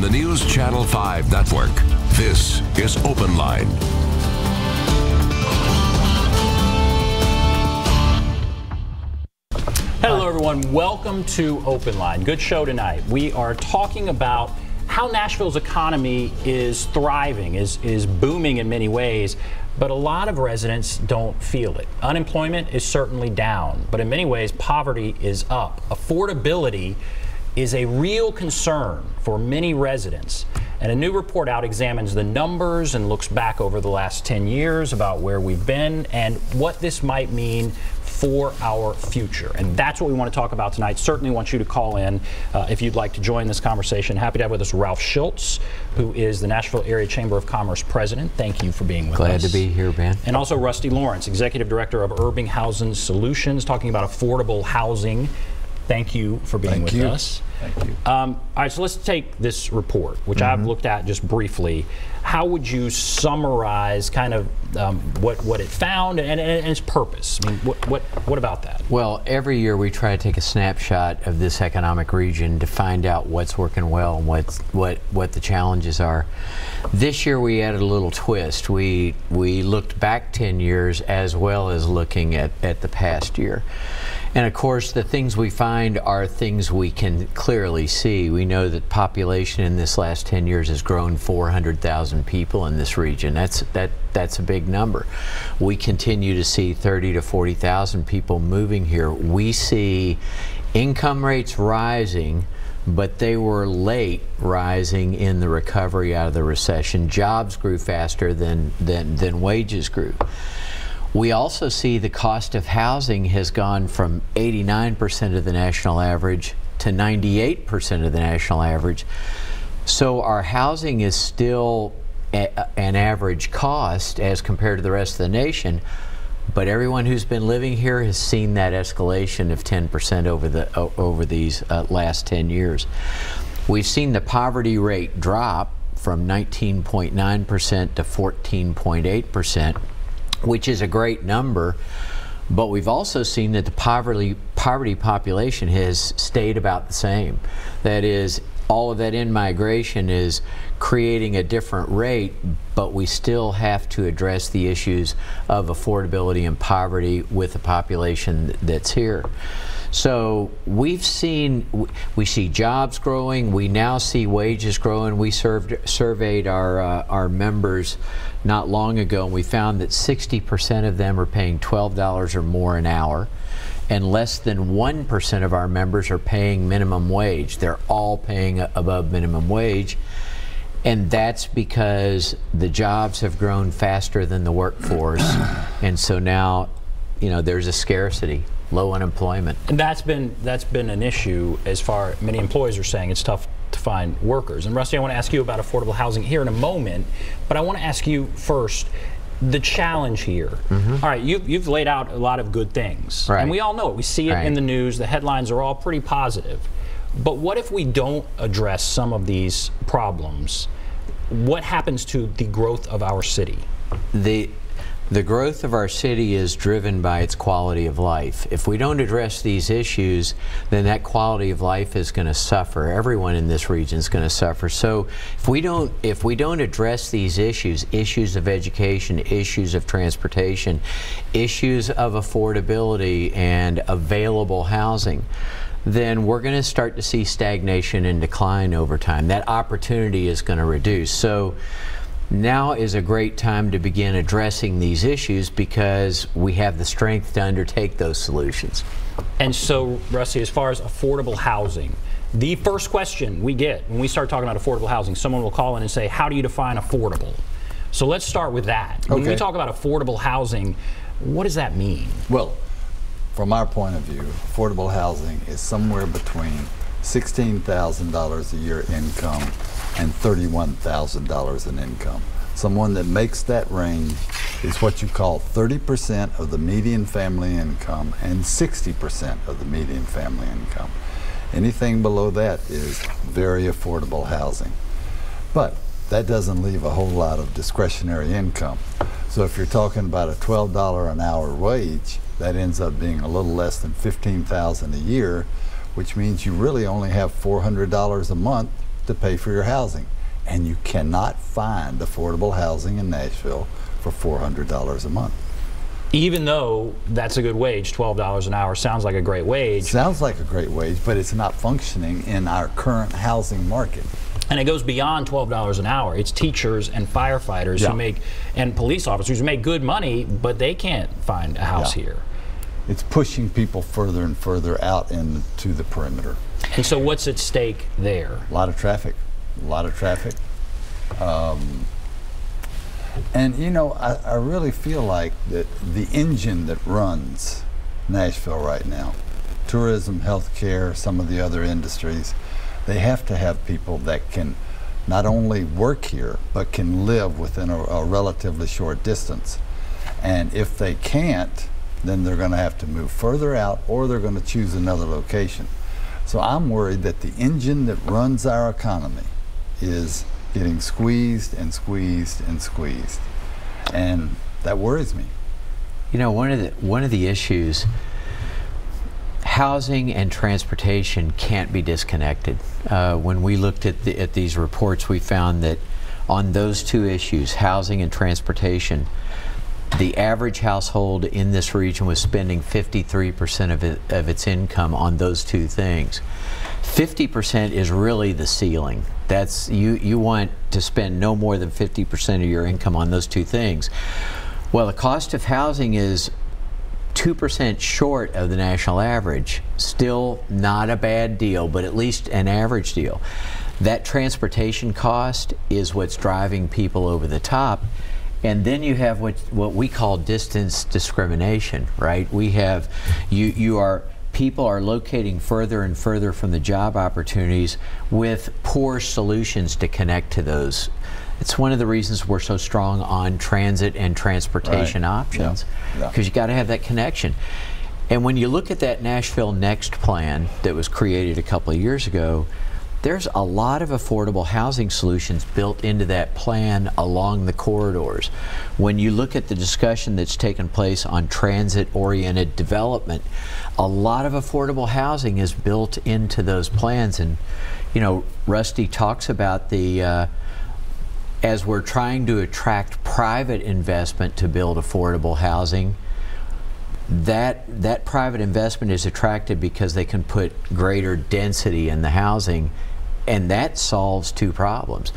the News Channel 5 network, this is OpenLine. Hello everyone, welcome to OpenLine. Good show tonight. We are talking about how Nashville's economy is thriving, is booming in many ways, but a lot of residents don't feel it. Unemployment is certainly down, but in many ways poverty is up. Affordability is a real concern for many residents. And a new report out examines the numbers and looks back over the last 10 years about where we've been and what this might mean for our future. And that's what we want to talk about tonight. Certainly want you to call in if you'd like to join this conversation. Happy to have with us Ralph Schulz, who is the Nashville Area Chamber of Commerce president. Thank you for being with us. Glad to be here, Ben. And also Rusty Lawrence, executive director of Urban Housing Solutions, talking about affordable housing. Thank you for being with us. Thank you. All right, so let's take this report, which I've looked at just briefly. How would you summarize kind of what it found and its purpose? I mean, what about that? Well, every year we try to take a snapshot of this economic region to find out what's working well and what the challenges are. This year we added a little twist. We looked back 10 years as well as looking at the past year. And of course, the things we find are things we can clearly see. We know that population in this last 10 years has grown 400,000 people in this region. That's a big number. We continue to see 30 to 40,000 people moving here. We see income rates rising, but they were late rising in the recovery out of the recession. Jobs grew faster than wages grew. We also see the cost of housing has gone from 89% of the national average to 98% of the national average. So our housing is still an average cost as compared to the rest of the nation, but everyone who's been living here has seen that escalation of 10% over these last 10 years. We've seen the poverty rate drop from 19.9% to 14.8%. which is a great number, but we've also seen that the poverty population has stayed about the same. That is, all of that in-migration is creating a different rate, but we still have to address the issues of affordability and poverty with the population that's here. So we see jobs growing. We now see wages growing. We surveyed our members not long ago, and we found that 60% of them are paying $12 or more an hour, and less than 1% of our members are paying minimum wage. They're all paying above minimum wage, and that's because the jobs have grown faster than the workforce, and so now, you know, there's a scarcity. Low unemployment. And that's been an issue as far many employers are saying it's tough to find workers. And Rusty, I want to ask you about affordable housing here in a moment, but I want to ask you first the challenge here. All right, you've laid out a lot of good things, and we all know it. We see it in the news. The headlines are all pretty positive. But what if we don't address some of these problems? What happens to the growth of our city? The growth of our city is driven by its quality of life. If we don't address these issues, then that quality of life is going to suffer. Everyone in this region is going to suffer. So if we don't address these issues of education, issues of transportation, issues of affordability and available housing, then we're going to start to see stagnation and decline over time. That opportunity is going to reduce. So now is a great time to begin addressing these issues because we have the strength to undertake those solutions. And so, Rusty, as far as affordable housing, the first question we get when we start talking about affordable housing, someone will call in and say, how do you define affordable? So let's start with that. When we talk about affordable housing, what does that mean? Well, from our point of view, affordable housing is somewhere between $16,000 a year income and $31,000 in income. Someone that makes that range is what you call 30% of the median family income and 60% of the median family income. Anything below that is very affordable housing. But that doesn't leave a whole lot of discretionary income. So if you're talking about a $12 an hour wage, that ends up being a little less than $15,000 a year, which means you really only have $400 a month to pay for your housing. And you cannot find affordable housing in Nashville for $400 a month. Even though that's a good wage, $12 an hour sounds like a great wage. Sounds like a great wage, but it's not functioning in our current housing market. And it goes beyond $12 an hour. It's teachers and firefighters who make, and police officers who make good money, but they can't find a house here. It's pushing people further and further out into the perimeter. And so what's at stake there? A lot of traffic. A lot of traffic. And you know, I really feel like that the engine that runs Nashville right now, tourism, healthcare, some of the other industries, they have to have people that can not only work here, but can live within a relatively short distance. And if they can't, then they're going to have to move further out, or they're going to choose another location. So I'm worried that the engine that runs our economy is getting squeezed and squeezed and squeezed, and that worries me. You know, one of the issues, housing and transportation can't be disconnected. When we looked at these reports, we found that on those two issues, housing and transportation, the average household in this region was spending 53% of its income on those two things. 50% is really the ceiling. That's you want to spend no more than 50% of your income on those two things. Well, the cost of housing is 2% short of the national average. Still not a bad deal, but at least an average deal. That transportation cost is what's driving people over the top. And then you have what we call distance discrimination, right? We have, people are locating further and further from the job opportunities with poor solutions to connect to those. It's one of the reasons we're so strong on transit and transportation options, because you got to have that connection. And when you look at that Nashville Next plan that was created a couple of years ago, there's a lot of affordable housing solutions built into that plan along the corridors. When you look at the discussion that's taken place on transit-oriented development, a lot of affordable housing is built into those plans. And you know, Rusty talks about the as we're trying to attract private investment to build affordable housing, that private investment is attracted because they can put greater density in the housing, and that solves two problems.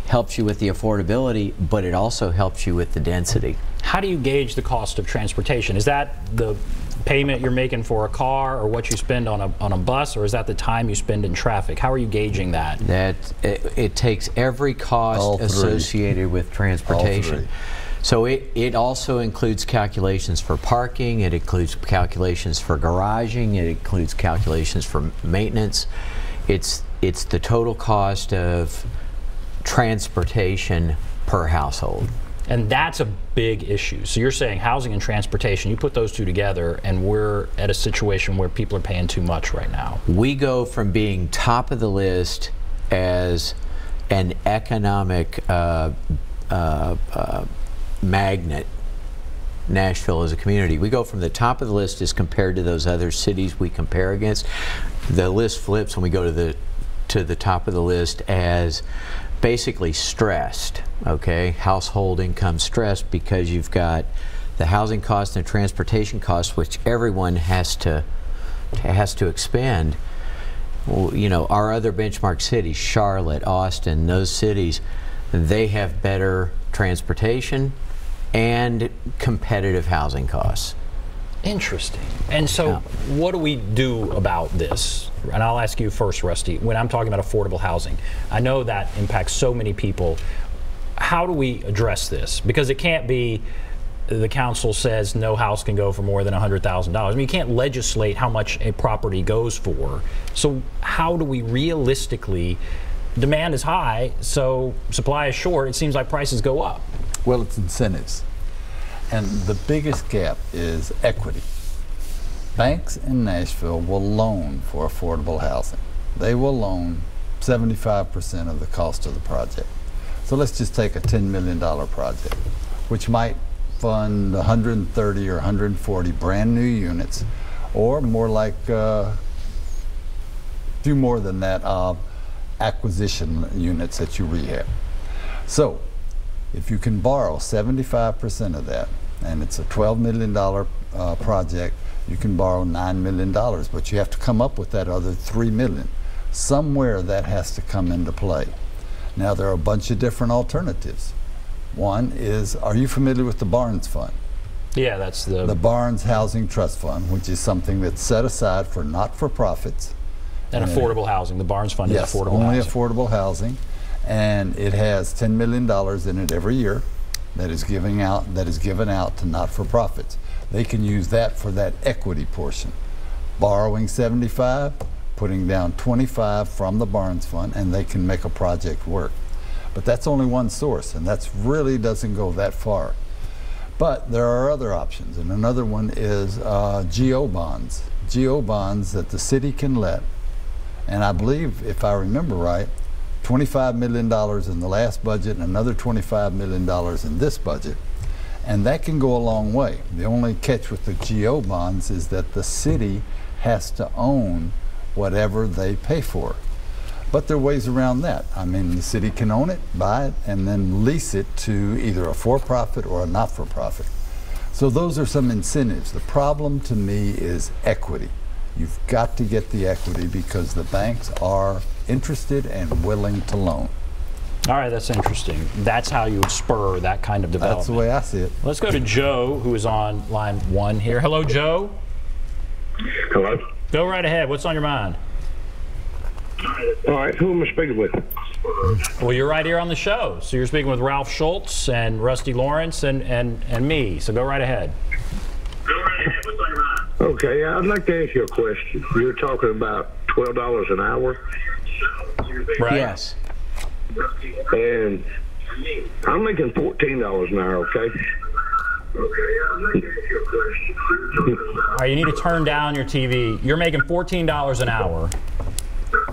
Helps you with the affordability, but it also helps you with the density. How do you gauge the cost of transportation? Is that the payment you're making for a car, or what you spend on a bus, or is that the time you spend in traffic? How are you gauging that? It takes every cost associated with transportation. So it also includes calculations for parking, it includes calculations for garaging, it includes calculations for maintenance. It's the total cost of transportation per household. And that's a big issue. So you're saying housing and transportation, you put those two together, and we're at a situation where people are paying too much right now. We go from being top of the list as an economic magnet, Nashville as a community. We go from the top of the list as compared to those other cities we compare against. The list flips when we go to the top of the list as basically stressed, okay? Household income stressed, because you've got the housing cost and transportation costs, which everyone has to expend. Well, you know, our other benchmark cities, Charlotte, Austin, those cities, they have better transportation and competitive housing costs. Interesting. And so what do we do about this? And I'll ask you first, Rusty. When I'm talking about affordable housing, I know that impacts so many people. How do we address this? Because it can't be the council says no house can go for more than $100,000. I mean, you can't legislate how much a property goes for. So how do we realistically, demand is high, so supply is short, it seems like prices go up. Well, it's incentives. And the biggest gap is equity. Banks in Nashville will loan for affordable housing. They will loan 75% of the cost of the project. So let's just take a $10 million project, which might fund 130 or 140 brand new units, or more like, do more than that, acquisition units that you rehab. So if you can borrow 75% of that, and it's a $12 million project, you can borrow $9 million, but you have to come up with that other $3 million. Somewhere that has to come into play. Now there are a bunch of different alternatives. One is, are you familiar with the Barnes Fund? Yeah, that's the Barnes Housing Trust Fund, which is something that's set aside for not-for-profits. And affordable housing. The Barnes Fund is affordable only housing. affordable housing. And it has $10 million in it every year that is given out to not-for-profits. They can use that for that equity portion. Borrowing 75, putting down 25 from the Barnes Fund, and they can make a project work. But that's only one source, and that really doesn't go that far. But there are other options, and another one is GO bonds. GO bonds that the city can let, and I believe, if I remember right, $25 million in the last budget and another $25 million in this budget. And that can go a long way. The only catch with the GO bonds is that the city has to own whatever they pay for. But there are ways around that. I mean, the city can own it, buy it, and then lease it to either a for-profit or a not-for-profit. So those are some incentives. The problem to me is equity. You've got to get the equity because the banks are interested and willing to loan. All right, that's interesting. That's how you would spur that kind of development. That's the way I see it. Let's go to Joe, who is on line 1 here. Hello, Joe. Hello. Go right ahead. What's on your mind? All right, who am I speaking with? Well, you're right here on the show. So you're speaking with Ralph Schulz and Rusty Lawrence and me. So go right ahead. Okay, I'd like to ask you a question. You're talking about $12 an hour? Right. Yes. And I'm making $14 an hour, okay? All right, you need to turn down your TV. You're making $14 an hour.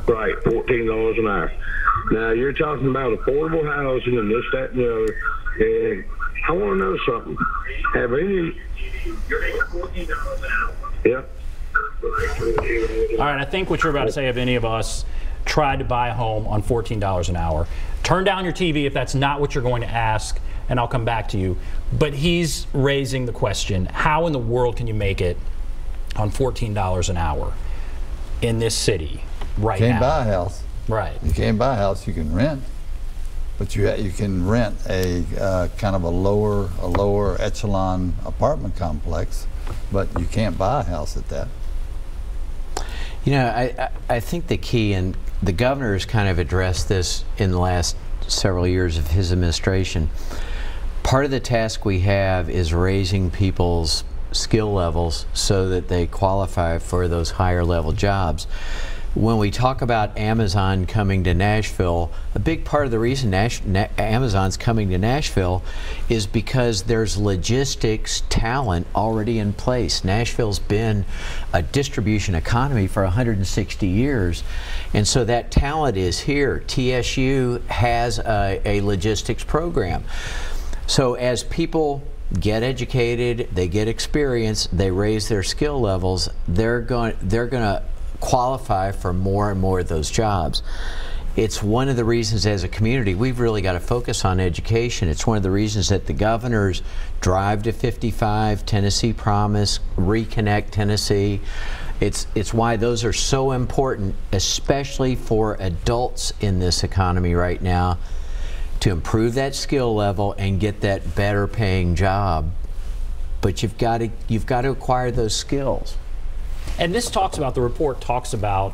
Right, $14 an hour. Now, you're talking about affordable housing and this, that, and the other. And I want to know something. Have any... You're making $14 an hour. Yeah. All right, I think what you're about to say, have any of us tried to buy a home on $14 an hour? Turn down your TV if that's not what you're going to ask, and I'll come back to you. But he's raising the question, how in the world can you make it on $14 an hour in this city right now? You can't buy a house. Right. You can't buy a house, you can rent. But you can rent a kind of a lower echelon apartment complex, but you can't buy a house at that. You know, I think the key, and the governor has kind of addressed this in the last several years of his administration. Part of the task we have is raising people's skill levels so that they qualify for those higher level jobs. When we talk about Amazon coming to Nashville, a big part of the reason Amazon's coming to Nashville is because there's logistics talent already in place. Nashville's been a distribution economy for 160 years, and so that talent is here. TSU has a logistics program. So as people get educated, they get experience, they raise their skill levels, they're going to qualify for more and more of those jobs. It's one of the reasons as a community we've really got to focus on education. It's one of the reasons that the governor's Drive to 55, Tennessee Promise, Reconnect Tennessee, it's why those are so important, especially for adults in this economy right now, to improve that skill level and get that better paying job. But you've got to acquire those skills. And this talks about, the report talks about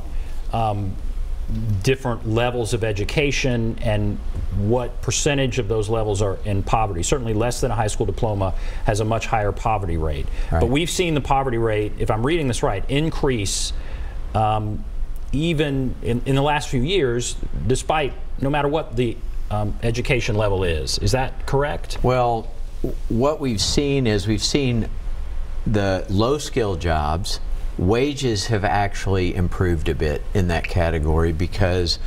different levels of education and what percentage of those levels are in poverty. Certainly less than a high school diploma has a much higher poverty rate. Right. But we've seen the poverty rate, if I'm reading this right, increase even in the last few years, despite no matter what the education level is. Is that correct? Well, what we've seen is we've seen the low-skill jobs, wages have actually improved a bit in that category because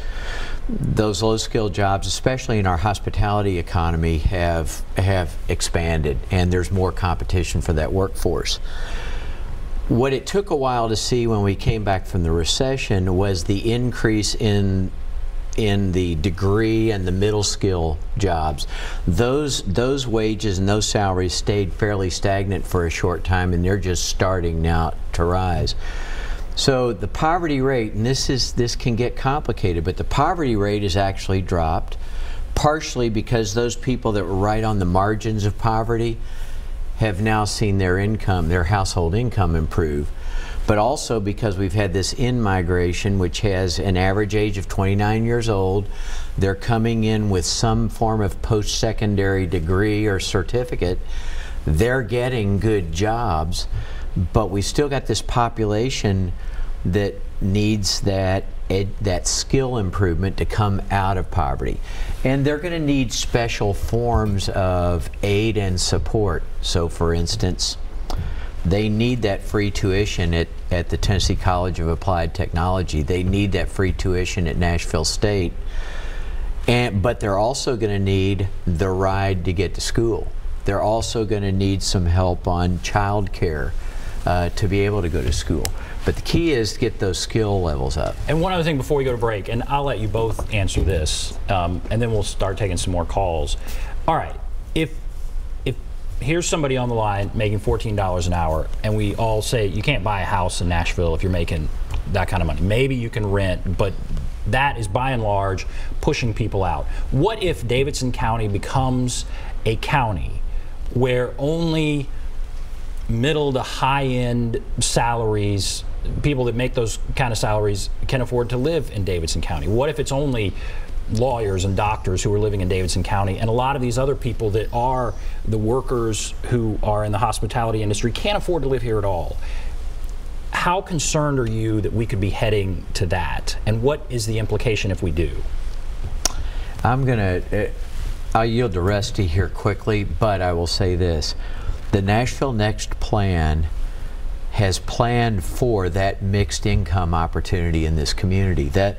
those low-skill jobs, especially in our hospitality economy, have expanded, and there's more competition for that workforce. What it took a while to see when we came back from the recession was the increase in in the degree and the middle skill jobs. Those wages and those salaries stayed fairly stagnant for a short time, and they're just starting now to rise. So the poverty rate, and this can get complicated, but the poverty rate has actually dropped, partially because those people that were right on the margins of poverty have now seen their income, their household income improve. But also because we've had this in-migration, which has an average age of 29 years old. They're coming in with some form of post-secondary degree or certificate. They're getting good jobs, but we still got this population that needs that skill improvement to come out of poverty. And they're going to need special forms of aid and support. So for instance, they need that free tuition at the Tennessee College of Applied Technology. They need that free tuition at Nashville State. But they're also going to need the ride to get to school. They're also going to need some help on child care to be able to go to school. But the key is to get those skill levels up. And one other thing before we go to break, and I'll let you both answer this, and then we'll start taking some more calls. All right, if here's somebody on the line making $14 an hour, and we all say you can't buy a house in Nashville if you're making that kind of money. Maybe you can rent, but that is by and large pushing people out. What if Davidson County becomes a county where only middle to high-end salaries, people that make those kind of salaries, can afford to live in Davidson County? What if it's only lawyers and doctors who are living in Davidson County, and a lot of these other people that are the workers who are in the hospitality industry can't afford to live here at all? How concerned are you that we could be heading to that, and what is the implication if we do? I'll yield to Rusty here quickly, but I will say this. The Nashville Next plan has planned for that mixed income opportunity in this community. That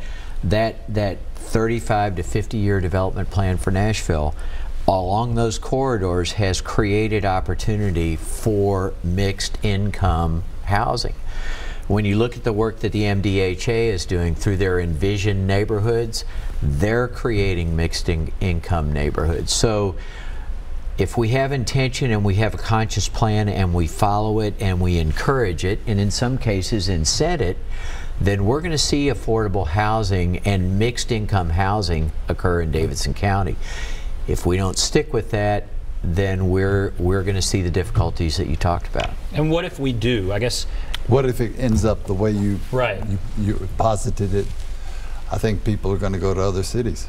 35 to 50 year development plan for Nashville along those corridors has created opportunity for mixed income housing. When you look at the work that the MDHA is doing through their Envision neighborhoods, they're creating mixed income neighborhoods. So if we have intention and we have a conscious plan and we follow it and we encourage it, and in some cases incent it, then we're going to see affordable housing and mixed income housing occur in Davidson County. If we don't stick with that, then we're going to see the difficulties that you talked about. And what if we do? I guess. What if it ends up the way you posited it? I think people are going to go to other cities.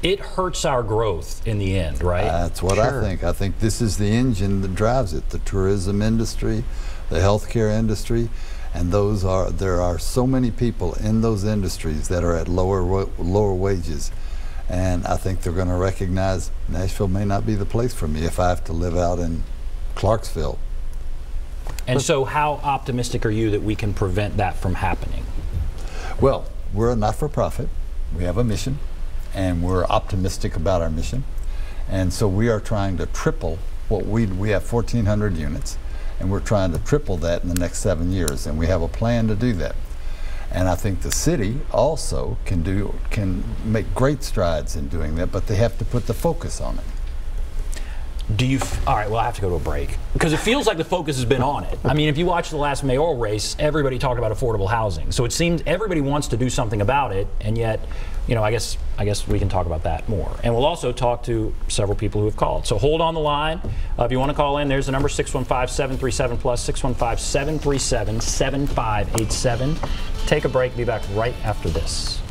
It hurts our growth in the end, right? That's what I think. I think this is the engine that drives it. The tourism industry, the healthcare industry, and there are so many people in those industries that are at lower wages. And I think they're going to recognize Nashville may not be the place for me if I have to live out in Clarksville. And so how optimistic are you that we can prevent that from happening? Well, we're a not-for-profit. We have a mission, and we're optimistic about our mission. And so we are trying to triple what we have 1,400 units, and we're trying to triple that in the next 7 years, and we have a plan to do that. And I think the city also can make great strides in doing that, but they have to put the focus on it. All right, well, I have to go to a break because it feels like the focus has been on it. I mean, if you watch the last mayoral race, everybody talked about affordable housing. So it seems everybody wants to do something about it, and yet, you know, I guess we can talk about that more. And we'll also talk to several people who have called. So hold on the line. If you want to call in, there's the number 615-737-PLUS, 615-737-7587. Take a break. Be back right after this.